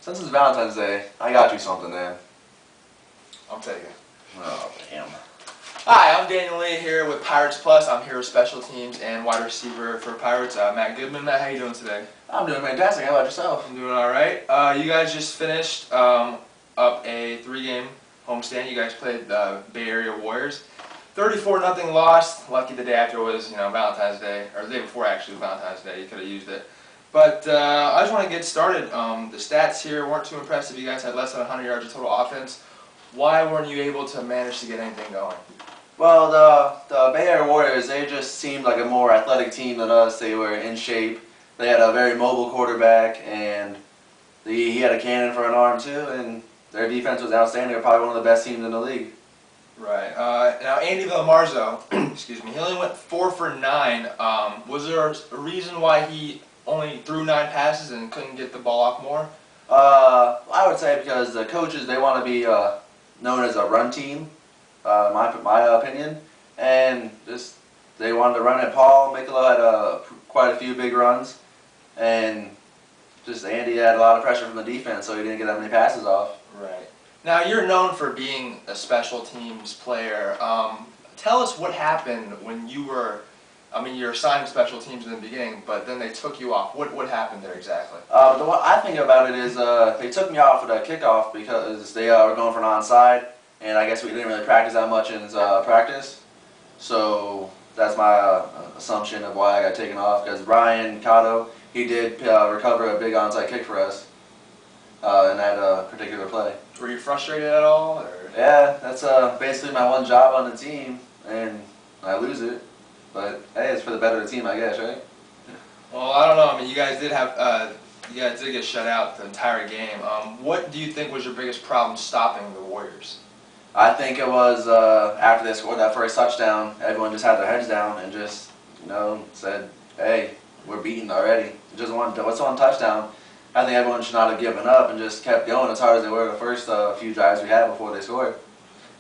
Since it's Valentine's Day, I got you something, man. I'll take it. Oh, damn. Hi, I'm Daniel Lee here with Pirates Plus. I'm here with special teams and wide receiver for Pirates, Matt Goodman. Matt, how you doing today? I'm doing fantastic. How about yourself? I'm doing all right. You guys just finished up a 3-game homestand. You guys played the Bay Area Warriors. 34-0 loss. Lucky the day after was, Valentine's Day, or the day before actually was Valentine's Day. You could have used it. But I just want to get started. The stats here weren't too impressive. You guys had less than 100 yards of total offense. Why weren't you able to manage to get anything going? Well, the Bay Area Warriors, they just seemed like a more athletic team than us. They were in shape. They had a very mobile quarterback, and he had a cannon for an arm too, and their defense was outstanding. They're probably one of the best teams in the league. Right. Now, Andy Villamarzo, excuse me, he only went 4 for 9. Was there a reason why he only threw 9 passes and couldn't get the ball off more? I would say because the coaches, they want to be known as a run team, my opinion, and just they wanted to run it. Paul Mikolo had quite a few big runs, and just Andy had a lot of pressure from the defense, so he didn't get that many passes off. Right. Now, you're known for being a special teams player. Tell us what happened when you were, you're assigned special teams in the beginning, but then they took you off. What happened there exactly? What I think about it is they took me off at the kickoff because they were going for an onside, and I guess we didn't really practice that much in practice. So that's my assumption of why I got taken off, because Ryan Cotto, he did recover a big onside kick for us in that particular play. Were you frustrated at all? Or? Yeah, that's basically my one job on the team, and I lose it. But hey, it's for the better of the team, I guess, right? Well, I don't know. You guys did have, you guys did get shut out the entire game. What do you think was your biggest problem stopping the Warriors? I think it was after they scored that first touchdown, everyone just had their heads down and just, said, "Hey, we're beaten already." Just one touchdown. I think everyone should not have given up and just kept going as hard as they were the first few drives we had before they scored.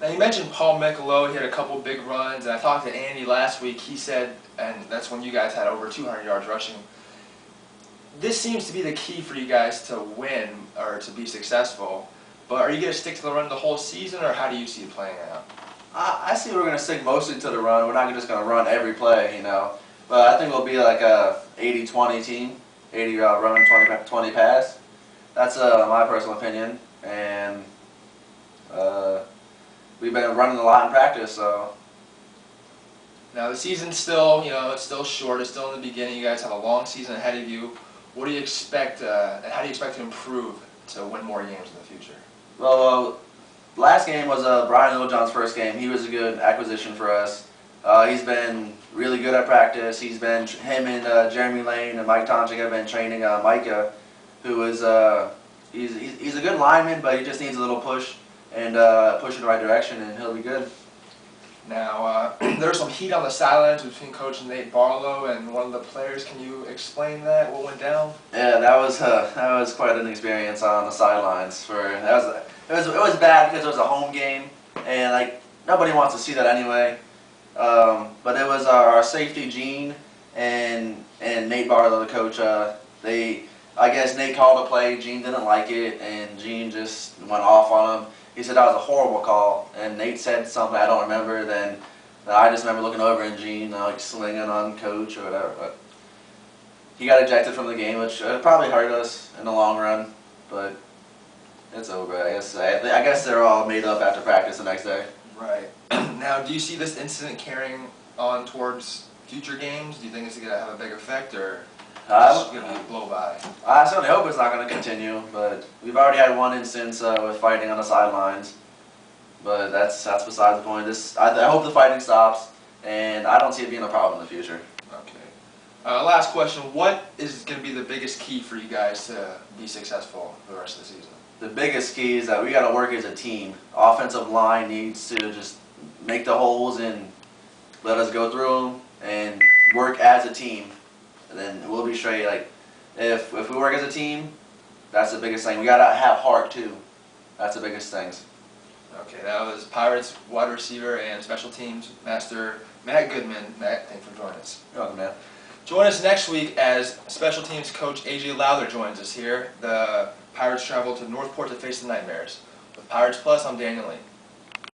Now, you mentioned Paul Mikolo. He had a couple big runs, and I talked to Andy last week. He said, and that's when you guys had over 200 yards rushing. This seems to be the key for you guys to win or to be successful. But are you going to stick to the run the whole season, or how do you see it playing out? I see we're going to stick mostly to the run. We're not just going to run every play, But I think we'll be like a 80-20 team. 80 run, 20 pass. That's my personal opinion, and we've been running a lot in practice. So now the season's still, it's still short. It's still in the beginning. You guys have a long season ahead of you. What do you expect, and how do you expect to improve to win more games in the future? Well, last game was Brian Littlejohn's first game. He was a good acquisition for us. He's been really good at practice. Him and Jeremy Lane and Mike Tomczyk have been training Micah, who is he's a good lineman, but he just needs a little push and push in the right direction, and he'll be good. Now, there's some heat on the sidelines between Coach Nate Barlow and one of the players. Can you explain that? What went down? Yeah, that was quite an experience on the sidelines. It was bad because it was a home game, and nobody wants to see that anyway. But it was our safety Gene and Nate Barlow, the coach. I guess Nate called a play. Gene didn't like it, and Gene just went off on him. He said that was a horrible call, and Nate said something I don't remember. Then I just remember looking over and Gene slinging on coach or whatever. But he got ejected from the game, which probably hurt us in the long run. But it's over. I guess they're all made up after practice the next day. Right. Now, do you see this incident carrying on towards future games? Do you think it's going to have a big effect, or it's going to be a blow by? I certainly hope it's not going to continue, but we've already had one instance with fighting on the sidelines. But that's besides the point. I hope the fighting stops, and I don't see it being a problem in the future. Okay. Last question. What is going to be the biggest key for you guys to be successful for the rest of the season? The biggest key is that we got to work as a team. Offensive line needs to just make the holes and let us go through them and work as a team. And then we'll be straight. If we work as a team, that's the biggest thing. We got to have heart too. That's the biggest things. Okay, that was Pirates wide receiver and special teams master Matt Goodman. Matt, thanks for joining us. You're welcome, man. Join us next week as special teams coach AJ Lowther joins us here. The Pirates travel to Northport to face the Nightmares. With Pirates Plus, I'm Daniel Lee.